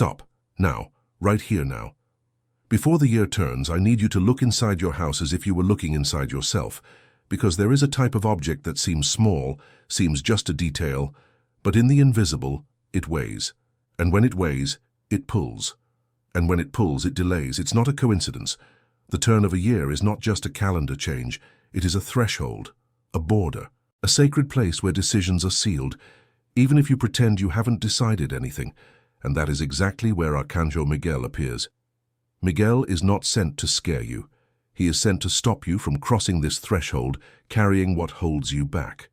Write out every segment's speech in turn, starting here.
Stop. Now. Right here now. Before the year turns, I need you to look inside your house as if you were looking inside yourself, because there is a type of object that seems small, seems just a detail, but in the invisible, it weighs. And when it weighs, it pulls. And when it pulls, it delays. It's not a coincidence. The turn of a year is not just a calendar change. It is a threshold, a border, a sacred place where decisions are sealed, even if you pretend you haven't decided anything. And that is exactly where Archangel Michael appears. Miguel is not sent to scare you. He is sent to stop you from crossing this threshold, carrying what holds you back.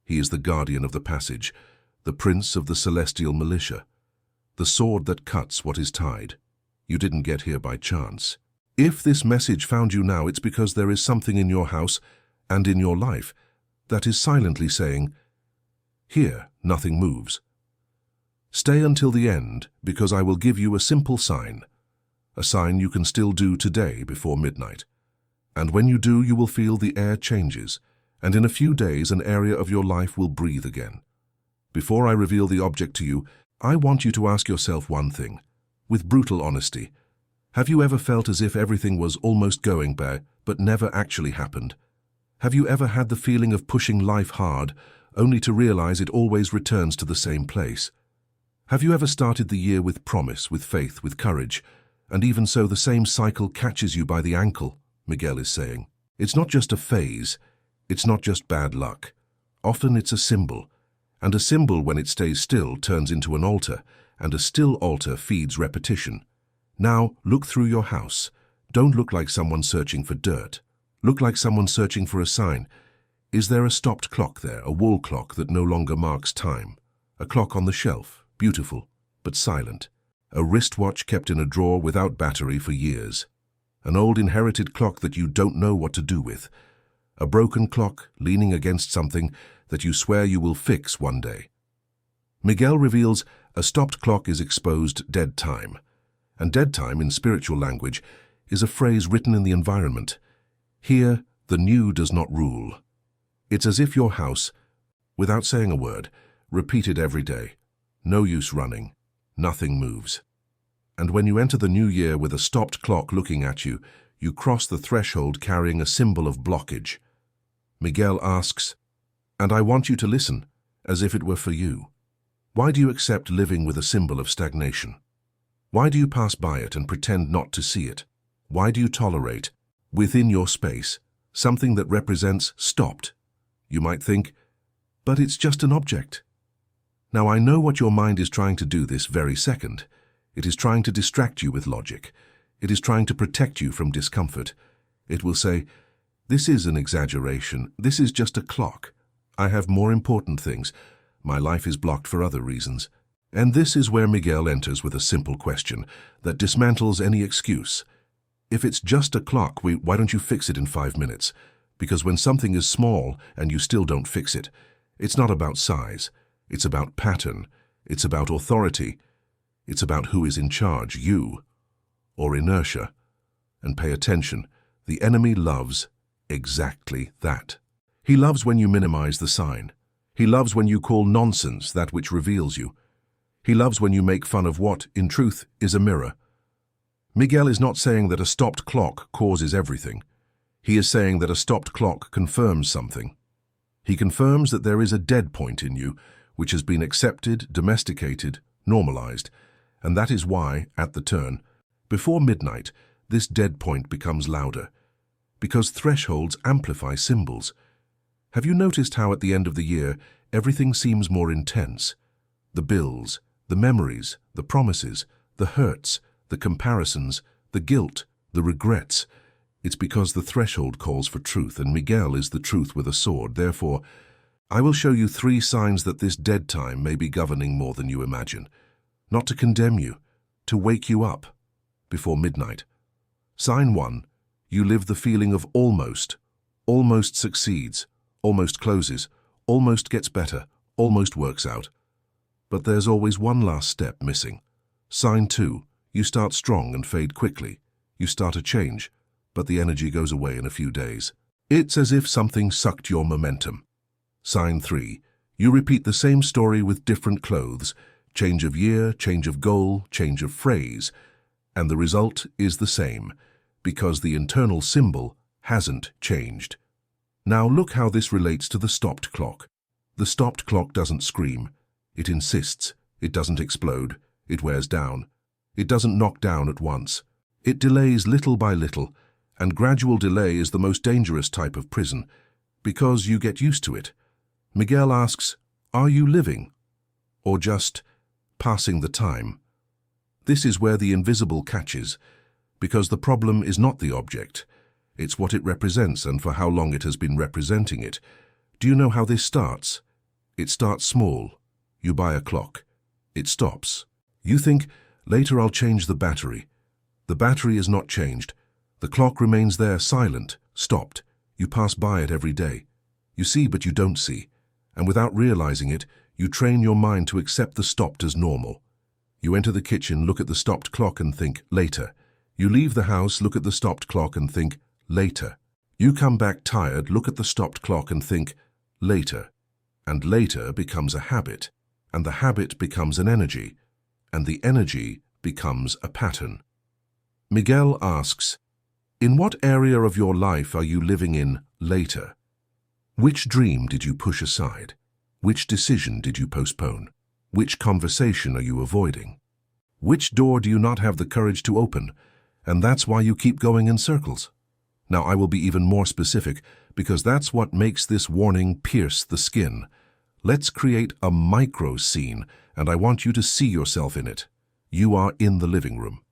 He is the guardian of the passage, the prince of the celestial militia, the sword that cuts what is tied. You didn't get here by chance. If this message found you now, it's because there is something in your house and in your life that is silently saying, "Here, nothing moves. Stay until the end, because I will give you a simple sign. A sign you can still do today before midnight. And when you do, you will feel the air changes, and in a few days an area of your life will breathe again. Before I reveal the object to you, I want you to ask yourself one thing, with brutal honesty. Have you ever felt as if everything was almost going bad, but never actually happened? Have you ever had the feeling of pushing life hard, only to realize it always returns to the same place? Have you ever started the year with promise, with faith, with courage, and even so the same cycle catches you by the ankle? Miguel is saying. It's not just a phase, it's not just bad luck. Often it's a symbol, and a symbol when it stays still turns into an altar, and a still altar feeds repetition. Now look through your house. Don't look like someone searching for dirt. Look like someone searching for a sign. Is there a stopped clock there, a wall clock that no longer marks time? A clock on the shelf, beautiful, but silent. A wristwatch kept in a drawer without battery for years. An old inherited clock that you don't know what to do with. A broken clock leaning against something that you swear you will fix one day. Miguel reveals a stopped clock is exposed dead time. And dead time, in spiritual language, is a phrase written in the environment. Here, the new does not rule. It's as if your house, without saying a word, repeated every day. No use running. Nothing moves. And when you enter the new year with a stopped clock looking at you, you cross the threshold carrying a symbol of blockage. Miguel asks, and I want you to listen, as if it were for you. Why do you accept living with a symbol of stagnation? Why do you pass by it and pretend not to see it? Why do you tolerate, within your space, something that represents stopped? You might think, but it's just an object. Now I know what your mind is trying to do this very second. It is trying to distract you with logic. It is trying to protect you from discomfort. It will say, this is an exaggeration. This is just a clock. I have more important things. My life is blocked for other reasons. And this is where Miguel enters with a simple question that dismantles any excuse. If it's just a clock, why don't you fix it in 5 minutes? Because when something is small and you still don't fix it, it's not about size. It's about pattern. It's about authority. It's about who is in charge, you or inertia. And pay attention, the enemy loves exactly that. He loves when you minimize the sign. He loves when you call nonsense that which reveals you. He loves when you make fun of what, in truth, is a mirror. Miguel is not saying that a stopped clock causes everything. He is saying that a stopped clock confirms something. He confirms that there is a dead point in you, which has been accepted, domesticated, normalized, and that is why, at the turn, before midnight, this dead point becomes louder, because thresholds amplify symbols. Have you noticed how at the end of the year, everything seems more intense? The bills, the memories, the promises, the hurts, the comparisons, the guilt, the regrets. It's because the threshold calls for truth, and Miguel is the truth with a sword. Therefore, I will show you 3 signs that this dead time may be governing more than you imagine. Not to condemn you, to wake you up before midnight. Sign 1, you live the feeling of almost. Almost succeeds, almost closes, almost gets better, almost works out. But there's always one last step missing. Sign 2, you start strong and fade quickly. You start a change, but the energy goes away in a few days. It's as if something sucked your momentum. Sign 3, you repeat the same story with different clothes, Change of year, change of goal, change of phrase. And the result is the same, because the internal symbol hasn't changed. Now look how this relates to the stopped clock. The stopped clock doesn't scream. It insists. It doesn't explode. It wears down. It doesn't knock down at once. It delays little by little, and gradual delay is the most dangerous type of prison, because you get used to it. Miguel asks, are you living? Or just passing the time? This is where the invisible catches, because the problem is not the object. It's what it represents and for how long it has been representing it. Do you know how this starts? It starts small. You buy a clock. It stops. You think, later I'll change the battery. The battery is not changed. The clock remains there silent, stopped. You pass by it every day. You see, but you don't see. And without realizing it, you train your mind to accept the stopped as normal. You enter the kitchen, look at the stopped clock and think, later. You leave the house, look at the stopped clock and think, later. You come back tired, look at the stopped clock and think, later. And later becomes a habit, and the habit becomes an energy, and the energy becomes a pattern. Miguel asks, in what area of your life are you living in later? Which dream did you push aside? Which decision did you postpone? Which conversation are you avoiding? Which door do you not have the courage to open? And that's why you keep going in circles. Now I will be even more specific, because that's what makes this warning pierce the skin. Let's create a micro scene, and I want you to see yourself in it. You are in the living room.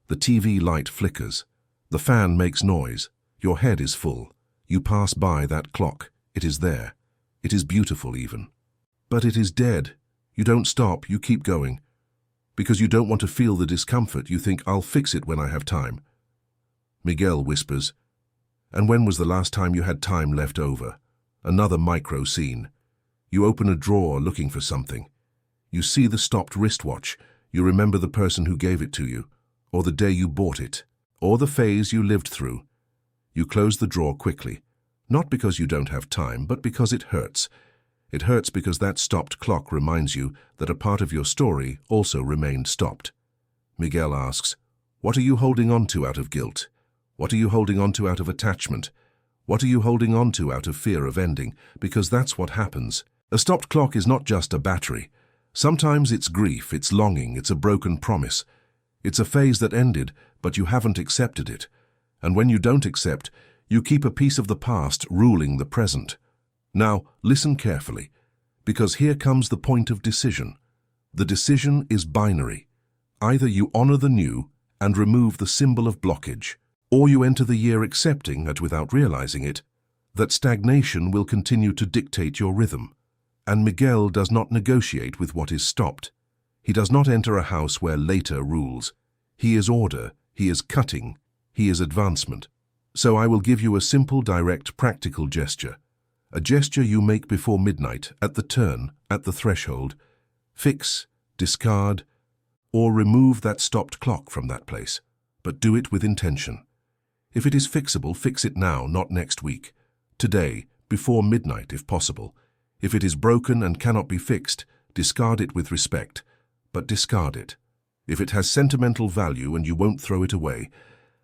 The TV light flickers. The fan makes noise. Your head is full. You pass by that clock. It is there. It is beautiful even. But it is dead. You don't stop, you keep going. Because you don't want to feel the discomfort, you think, I'll fix it when I have time. Miguel whispers, and when was the last time you had time left over? Another micro scene. You open a drawer looking for something. You see the stopped wristwatch. You remember the person who gave it to you, or the day you bought it, or the phase you lived through. You close the drawer quickly, not because you don't have time, but because it hurts. It hurts because that stopped clock reminds you that a part of your story also remained stopped. Miguel asks, what are you holding on to out of guilt? What are you holding on to out of attachment? What are you holding on to out of fear of ending? Because that's what happens. A stopped clock is not just a battery. Sometimes it's grief, it's longing, it's a broken promise. It's a phase that ended, but you haven't accepted it. And when you don't accept, you keep a piece of the past ruling the present. Now, listen carefully, because here comes the point of decision. The decision is binary. Either you honor the new and remove the symbol of blockage, or you enter the year accepting, and without realizing it, that stagnation will continue to dictate your rhythm. And Miguel does not negotiate with what is stopped. He does not enter a house where later rules. He is order, he is cutting, he is advancement. So I will give you a simple, direct, practical gesture. A gesture you make before midnight, at the turn, at the threshold. Fix, discard, or remove that stopped clock from that place. But do it with intention. If it is fixable, fix it now, not next week. Today, before midnight if possible. If it is broken and cannot be fixed, discard it with respect, but discard it. If it has sentimental value and you won't throw it away,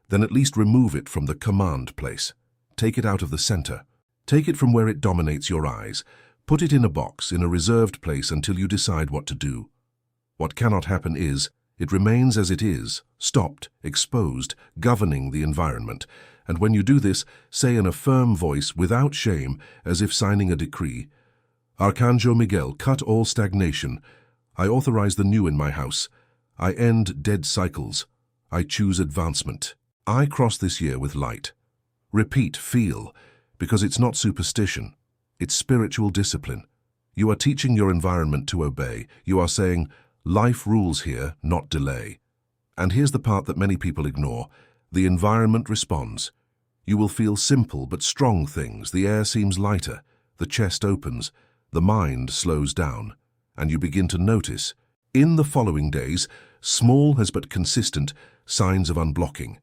then at least remove it from the command place. Take it out of the center. Take it from where it dominates your eyes. Put it in a box, in a reserved place until you decide what to do. What cannot happen is, it remains as it is, stopped, exposed, governing the environment. And when you do this, say in a firm voice, without shame, as if signing a decree, Archangel Michael, cut all stagnation. I authorize the new in my house. I end dead cycles. I choose advancement. I cross this year with light. Repeat, feel, because it's not superstition. It's spiritual discipline. You are teaching your environment to obey. You are saying, life rules here, not delay. And here's the part that many people ignore. The environment responds. You will feel simple but strong things. The air seems lighter. The chest opens. The mind slows down. And you begin to notice, in the following days, small as but consistent signs of unblocking.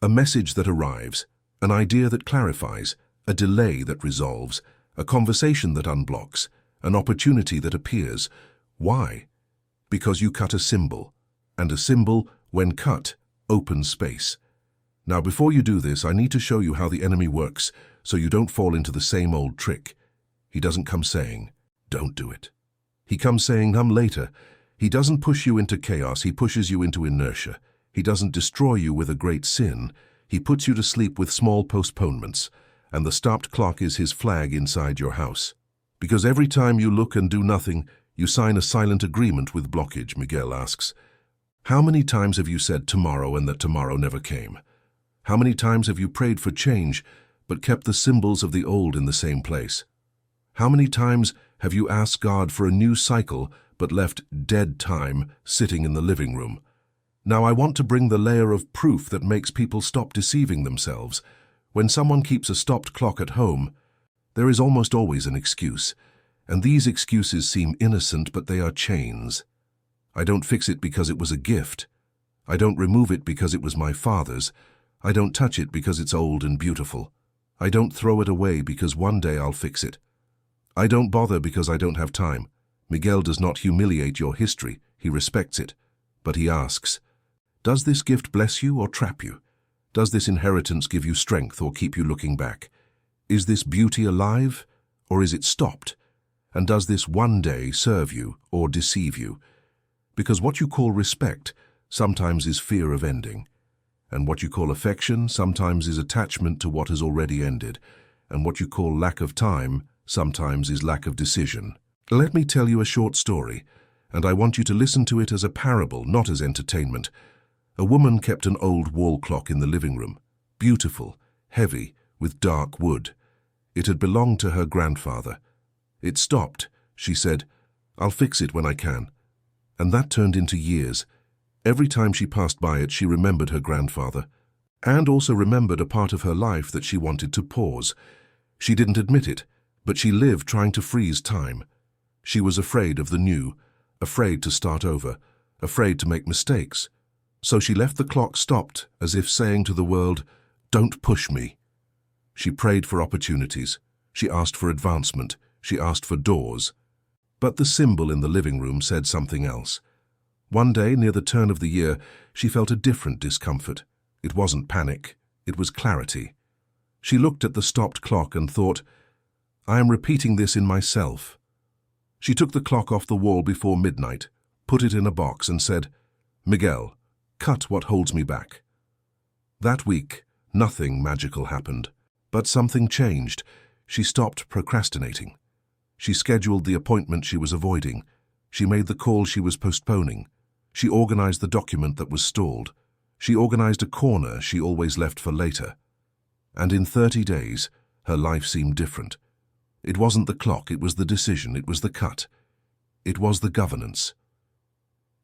A message that arrives, an idea that clarifies, a delay that resolves, a conversation that unblocks, an opportunity that appears. Why? Because you cut a symbol, and a symbol, when cut, opens space. Now, before you do this, I need to show you how the enemy works so you don't fall into the same old trick. He doesn't come saying, "Don't do it." He comes saying, "Come later." He doesn't push you into chaos, he pushes you into inertia. He doesn't destroy you with a great sin. He puts you to sleep with small postponements, and the stopped clock is his flag inside your house. Because every time you look and do nothing, you sign a silent agreement with blockage, Miguel asks. How many times have you said tomorrow and that tomorrow never came? How many times have you prayed for change, but kept the symbols of the old in the same place? How many times have you asked God for a new cycle, but left dead time sitting in the living room? Now I want to bring the layer of proof that makes people stop deceiving themselves. When someone keeps a stopped clock at home, there is almost always an excuse. And these excuses seem innocent, but they are chains. I don't fix it because it was a gift. I don't remove it because it was my father's. I don't touch it because it's old and beautiful. I don't throw it away because one day I'll fix it. I don't bother because I don't have time. Miguel does not humiliate your history, he respects it. But he asks, does this gift bless you or trap you? Does this inheritance give you strength or keep you looking back? Is this beauty alive or is it stopped? And does this one day serve you or deceive you? Because what you call respect sometimes is fear of ending. And what you call affection sometimes is attachment to what has already ended. And what you call lack of time sometimes is lack of decision. Let me tell you a short story, and I want you to listen to it as a parable, not as entertainment. A woman kept an old wall clock in the living room, beautiful, heavy, with dark wood. It had belonged to her grandfather. It stopped, she said. I'll fix it when I can. And that turned into years. Every time she passed by it, she remembered her grandfather, and also remembered a part of her life that she wanted to pause. She didn't admit it, but she lived trying to freeze time. She was afraid of the new, afraid to start over, afraid to make mistakes. So she left the clock stopped, as if saying to the world, "Don't push me." She prayed for opportunities. She asked for advancement. She asked for doors. But the symbol in the living room said something else. One day, near the turn of the year, she felt a different discomfort. It wasn't panic. It was clarity. She looked at the stopped clock and thought, I am repeating this in myself. She took the clock off the wall before midnight, put it in a box and said, Miguel, cut what holds me back. That week, nothing magical happened, but something changed. She stopped procrastinating. She scheduled the appointment she was avoiding. She made the call she was postponing. She organized the document that was stalled. She organized a corner she always left for later. And in 30 days, her life seemed different. It wasn't the clock, it was the decision, it was the cut. It was the governance.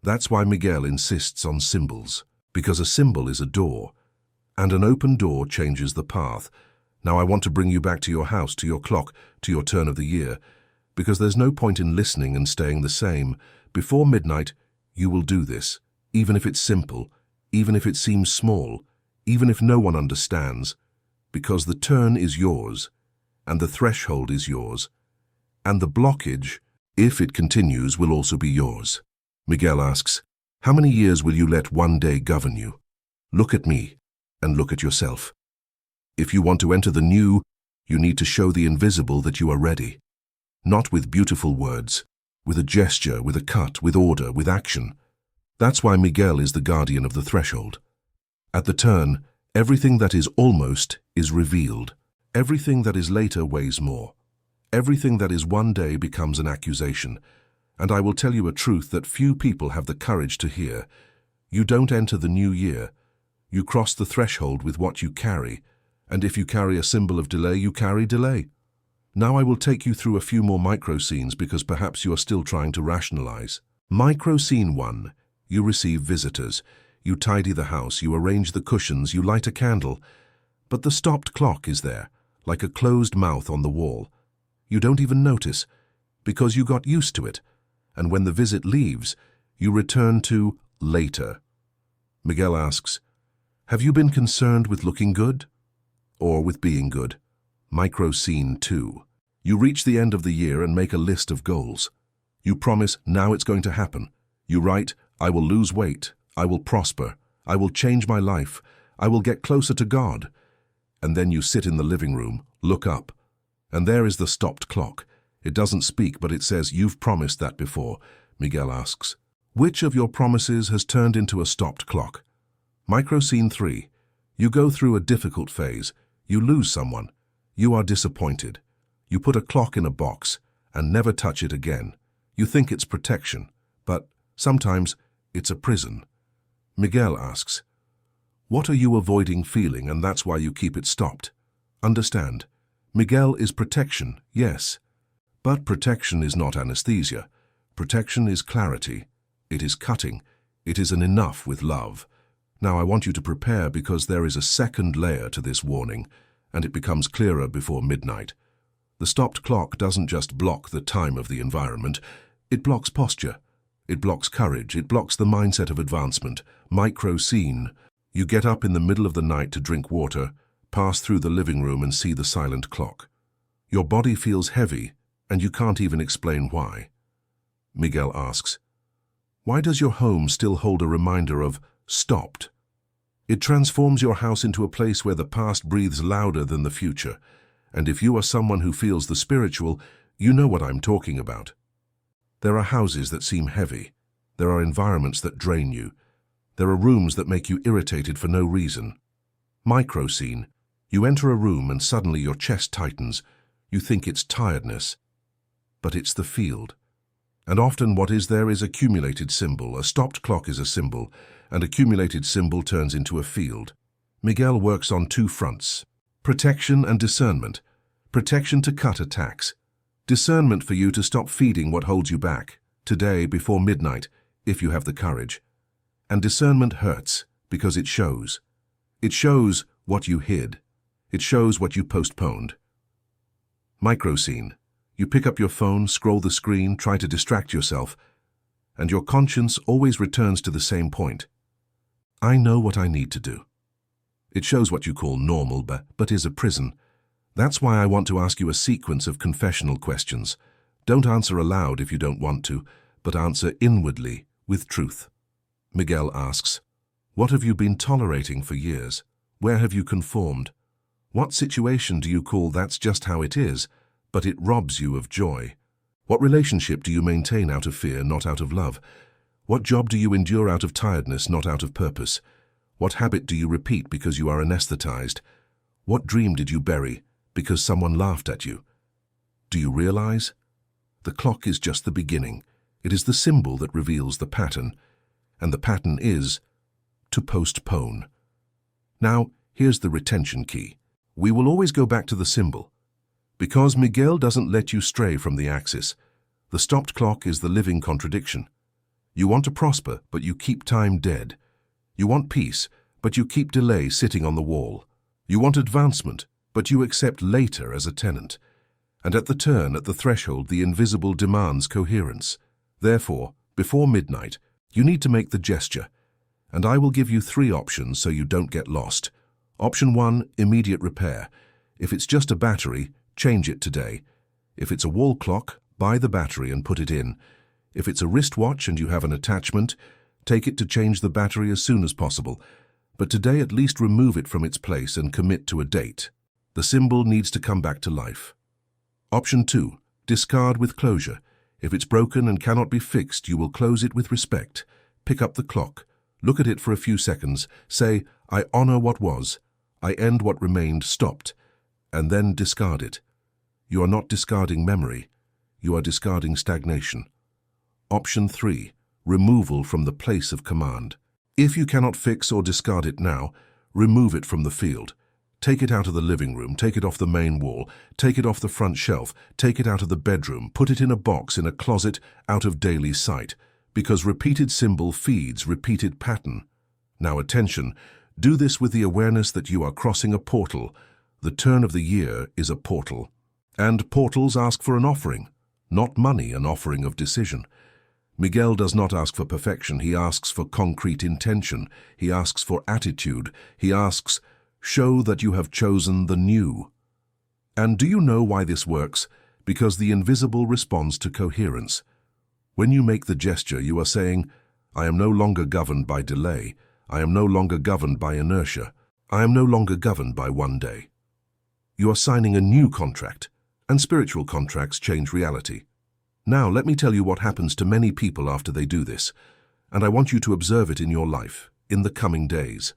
That's why Miguel insists on symbols, because a symbol is a door, and an open door changes the path. Now I want to bring you back to your house, to your clock, to your turn of the year, because there's no point in listening and staying the same. Before midnight, you will do this, even if it's simple, even if it seems small, even if no one understands, because the turn is yours, and the threshold is yours, and the blockage, if it continues, will also be yours. Miguel asks, how many years will you let one day govern you? Look at me, and look at yourself. If you want to enter the new, you need to show the invisible that you are ready. Not with beautiful words, with a gesture, with a cut, with order, with action. That's why Miguel is the guardian of the threshold. At the turn, everything that is almost is revealed. Everything that is later weighs more. Everything that is one day becomes an accusation. And I will tell you a truth that few people have the courage to hear. You don't enter the new year. You cross the threshold with what you carry. And if you carry a symbol of delay, you carry delay. Now I will take you through a few more micro scenes because perhaps you are still trying to rationalize. Micro scene 1. You receive visitors. You tidy the house, you arrange the cushions, you light a candle. But the stopped clock is there, like a closed mouth on the wall. You don't even notice, because you got used to it. And when the visit leaves, you return to later. Miguel asks, have you been concerned with looking good? Or with being good? Micro scene 2. You reach the end of the year and make a list of goals. You promise now it's going to happen. You write, "I will lose weight, I will prosper, I will change my life, I will get closer to God." And then you sit in the living room, look up, and there is the stopped clock. It doesn't speak, but it says, "You've promised that before." Miguel asks, "Which of your promises has turned into a stopped clock?" Micro scene 3. You go through a difficult phase. You lose someone. You are disappointed. You put a clock in a box and never touch it again. You think it's protection, but sometimes it's a prison. Miguel asks, "What are you avoiding feeling, and that's why you keep it stopped?" Understand, Miguel is protection, yes. But protection is not anesthesia. Protection is clarity. It is cutting. It is an enough with love. Now I want you to prepare, because there is a second layer to this warning, and it becomes clearer before midnight. The stopped clock doesn't just block the time of the environment. It blocks posture. It blocks courage. It blocks the mindset of advancement. Micro scene. You get up in the middle of the night to drink water, pass through the living room and see the silent clock. Your body feels heavy, and you can't even explain why. Miguel asks, "Why does your home still hold a reminder of stopped?" It transforms your house into a place where the past breathes louder than the future. And if you are someone who feels the spiritual, you know what I'm talking about. There are houses that seem heavy. There are environments that drain you. There are rooms that make you irritated for no reason. Micro scene. You enter a room and suddenly your chest tightens. You think it's tiredness. But it's the field. And often what is there is accumulated symbol. A stopped clock is a symbol, and accumulated symbol turns into a field. Miguel works on two fronts: protection and discernment. Protection to cut attacks. Discernment for you to stop feeding what holds you back, today before midnight, if you have the courage. And discernment hurts, because it shows. It shows what you hid. It shows what you postponed. Micro scene. You pick up your phone, scroll the screen, try to distract yourself, and your conscience always returns to the same point. I know what I need to do. It shows what you call normal, but is a prison. That's why I want to ask you a sequence of confessional questions. Don't answer aloud if you don't want to, but answer inwardly, with truth. Miguel asks, "What have you been tolerating for years? Where have you conformed? What situation do you call that's just how it is, but it robs you of joy? What relationship do you maintain out of fear, not out of love? What job do you endure out of tiredness, not out of purpose? What habit do you repeat because you are anesthetized? What dream did you bury because someone laughed at you? Do you realize? The clock is just the beginning. It is the symbol that reveals the pattern, and the pattern is to postpone. Now, here's the retention key. We will always go back to the symbol, because Miguel doesn't let you stray from the axis. The stopped clock is the living contradiction. You want to prosper, but you keep time dead. You want peace, but you keep delay sitting on the wall. You want advancement, but you accept later as a tenant. And at the turn, at the threshold, the invisible demands coherence. Therefore, before midnight, you need to make the gesture. And I will give you 3 options so you don't get lost. Option 1, immediate repair. If it's just a battery, change it today. If it's a wall clock, buy the battery and put it in. If it's a wristwatch and you have an attachment, take it to change the battery as soon as possible. But today at least remove it from its place and commit to a date. The symbol needs to come back to life. Option 2, discard with closure. If it's broken and cannot be fixed, you will close it with respect. Pick up the clock. Look at it for a few seconds. Say, I honor what was. I end what remained stopped. And then discard it. You are not discarding memory. You are discarding stagnation. Option 3, removal from the place of command. If you cannot fix or discard it now, remove it from the field. Take it out of the living room, take it off the main wall, take it off the front shelf, take it out of the bedroom, put it in a box in a closet out of daily sight, because repeated symbol feeds repeated pattern. Now attention, do this with the awareness that you are crossing a portal. The turn of the year is a portal. And portals ask for an offering, not money, an offering of decision. Miguel does not ask for perfection, he asks for concrete intention, he asks for attitude, he asks, show that you have chosen the new. And do you know why this works? Because the invisible responds to coherence. When you make the gesture, you are saying, I am no longer governed by delay. I am no longer governed by inertia. I am no longer governed by one day. You are signing a new contract, and spiritual contracts change reality. Now, let me tell you what happens to many people after they do this, and I want you to observe it in your life, in the coming days.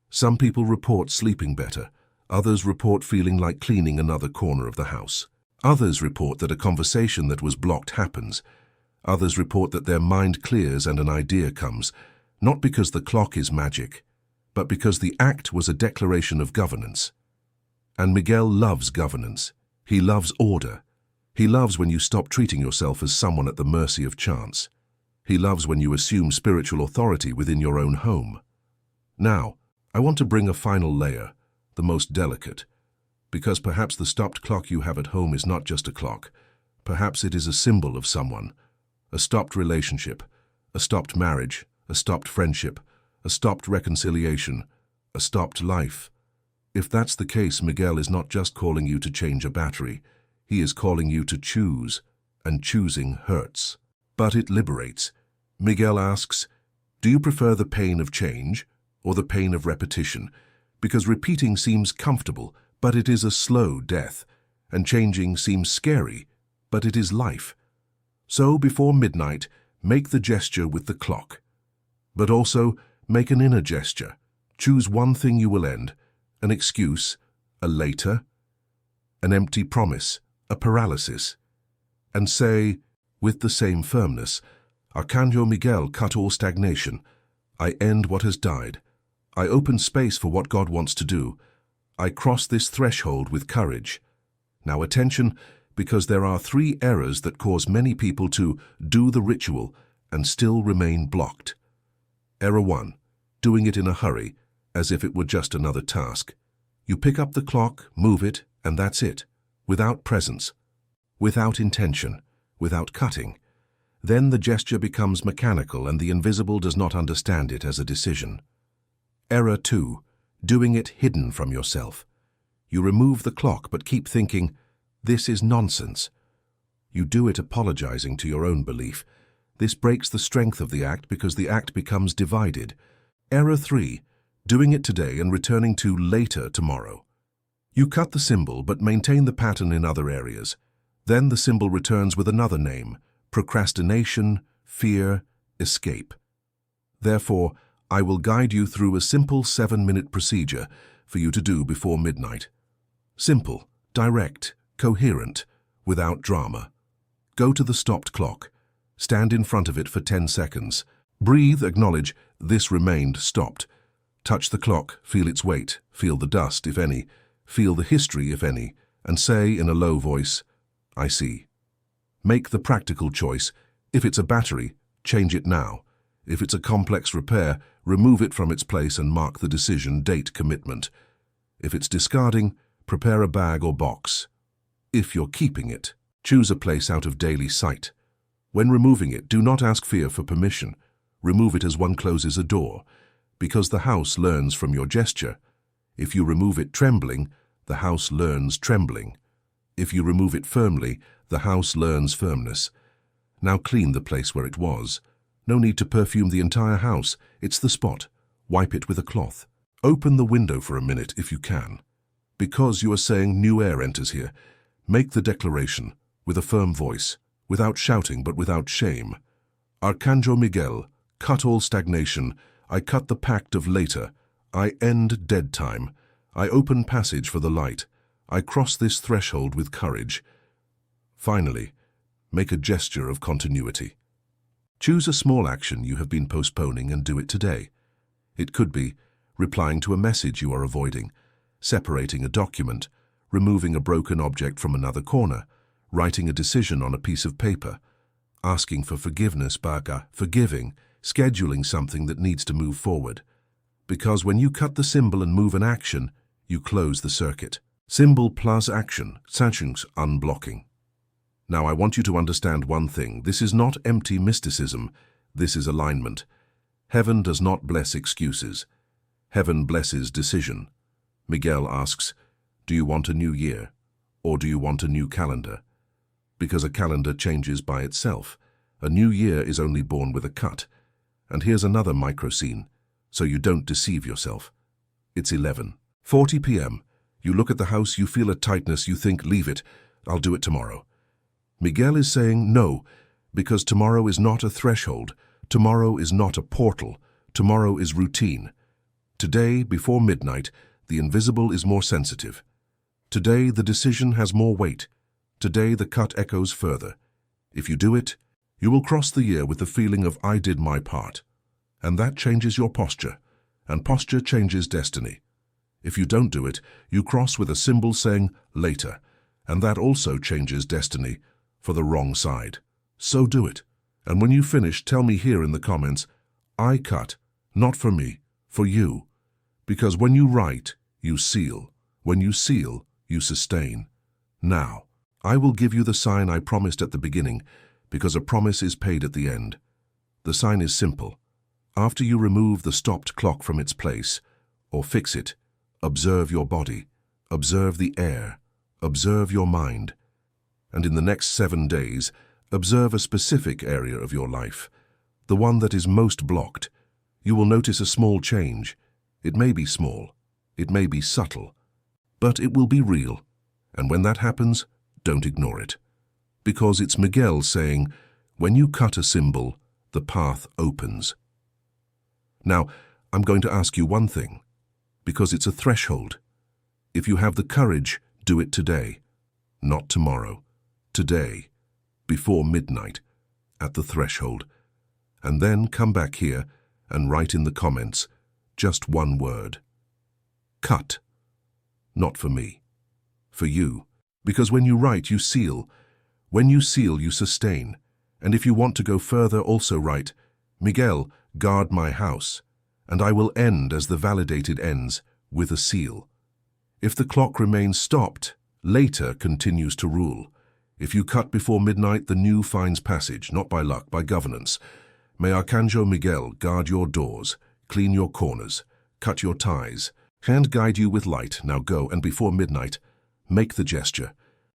Some people report sleeping better. Others report feeling like cleaning another corner of the house. Others report that a conversation that was blocked happens. Others report that their mind clears and an idea comes, not because the clock is magic, but because the act was a declaration of governance. And Miguel loves governance. He loves order. He loves when you stop treating yourself as someone at the mercy of chance. He loves when you assume spiritual authority within your own home. Now, I want to bring a final layer, the most delicate, because perhaps the stopped clock you have at home is not just a clock. Perhaps it is a symbol of someone, a stopped relationship, a stopped marriage, a stopped friendship, a stopped reconciliation, a stopped life. If that's the case, Miguel is not just calling you to change a battery. He is calling you to choose, and choosing hurts. But it liberates. Miguel asks, do you prefer the pain of change or the pain of repetition? Because repeating seems comfortable, but it is a slow death, and changing seems scary, but it is life. So before midnight, make the gesture with the clock. But also make an inner gesture. Choose one thing you will end, an excuse, a later, an empty promise, a paralysis, and say, with the same firmness, Archangel Miguel, cut all stagnation. I end what has died. I open space for what God wants to do. I cross this threshold with courage. Now attention, because there are 3 errors that cause many people to do the ritual and still remain blocked. Error 1, doing it in a hurry, as if it were just another task. You pick up the clock, move it, and that's it, without presence, without intention, without cutting. Then the gesture becomes mechanical and the invisible does not understand it as a decision. Error 2, doing it hidden from yourself. You remove the clock but keep thinking, this is nonsense. You do it apologizing to your own belief. This breaks the strength of the act because the act becomes divided. Error 3, doing it today and returning to later tomorrow. You cut the symbol but maintain the pattern in other areas. Then the symbol returns with another name, procrastination, fear, escape. Therefore, I will guide you through a simple 7-minute procedure for you to do before midnight. Simple, direct, coherent, without drama. Go to the stopped clock. Stand in front of it for 10 seconds. Breathe, acknowledge, this remained stopped. Touch the clock, feel its weight, feel the dust, if any, feel the history, if any, and say in a low voice, I see. Make the practical choice. If it's a battery, change it now. If it's a complex repair, remove it from its place and mark the decision date commitment. If it's discarding, prepare a bag or box. If you're keeping it, choose a place out of daily sight. When removing it, do not ask fear for permission. Remove it as one closes a door, because the house learns from your gesture. If you remove it trembling, the house learns trembling. If you remove it firmly, the house learns firmness. Now clean the place where it was. No need to perfume the entire house. It's the spot. Wipe it with a cloth. Open the window for a minute if you can. Because you are saying new air enters here, make the declaration with a firm voice, without shouting but without shame. Archangel Miguel, cut all stagnation. I cut the pact of later. I end dead time. I open passage for the light. I cross this threshold with courage. Finally, make a gesture of continuity. Choose a small action you have been postponing and do it today. It could be replying to a message you are avoiding, separating a document, removing a broken object from another corner, writing a decision on a piece of paper, asking for forgiveness, forgiving, scheduling something that needs to move forward. Because when you cut the symbol and move an action, you close the circuit. Symbol plus action, sanctions unblocking. Now I want you to understand one thing. This is not empty mysticism. This is alignment. Heaven does not bless excuses. Heaven blesses decision. Miguel asks, do you want a new year? Or do you want a new calendar? Because a calendar changes by itself. A new year is only born with a cut. And here's another micro scene, so you don't deceive yourself. It's 11:40 p.m. You look at the house, you feel a tightness, you think, leave it, I'll do it tomorrow. Miguel is saying no, because tomorrow is not a threshold, tomorrow is not a portal, tomorrow is routine. Today, before midnight, the invisible is more sensitive. Today, the decision has more weight. Today, the cut echoes further. If you do it, you will cross the year with the feeling of I did my part. And that changes your posture, and posture changes destiny. If you don't do it, you cross with a symbol saying later, and that also changes destiny for the wrong side. So do it. And when you finish, tell me here in the comments, I cut, not for me, for you. Because when you write, you seal. When you seal, you sustain. Now, I will give you the sign I promised at the beginning, because a promise is paid at the end. The sign is simple. After you remove the stopped clock from its place, or fix it, observe your body, observe the air, observe your mind. And in the next 7 days, observe a specific area of your life, the one that is most blocked. You will notice a small change. It may be small, it may be subtle, but it will be real. And when that happens, don't ignore it. Because it's Miguel saying, when you cut a symbol, the path opens. Now, I'm going to ask you one thing, because it's a threshold. If you have the courage, do it today, not tomorrow. Today, before midnight, at the threshold. And then come back here and write in the comments just one word. Cut. Not for me. For you. Because when you write, you seal. When you seal, you sustain. And if you want to go further, also write, Miguel, guard my house, and I will end as the validated ends, with a seal. If the clock remains stopped, later continues to rule. If you cut before midnight, the new finds passage, not by luck, by governance. May Archangel Miguel guard your doors, clean your corners, cut your ties, and guide you with light. Now go, and before midnight, make the gesture.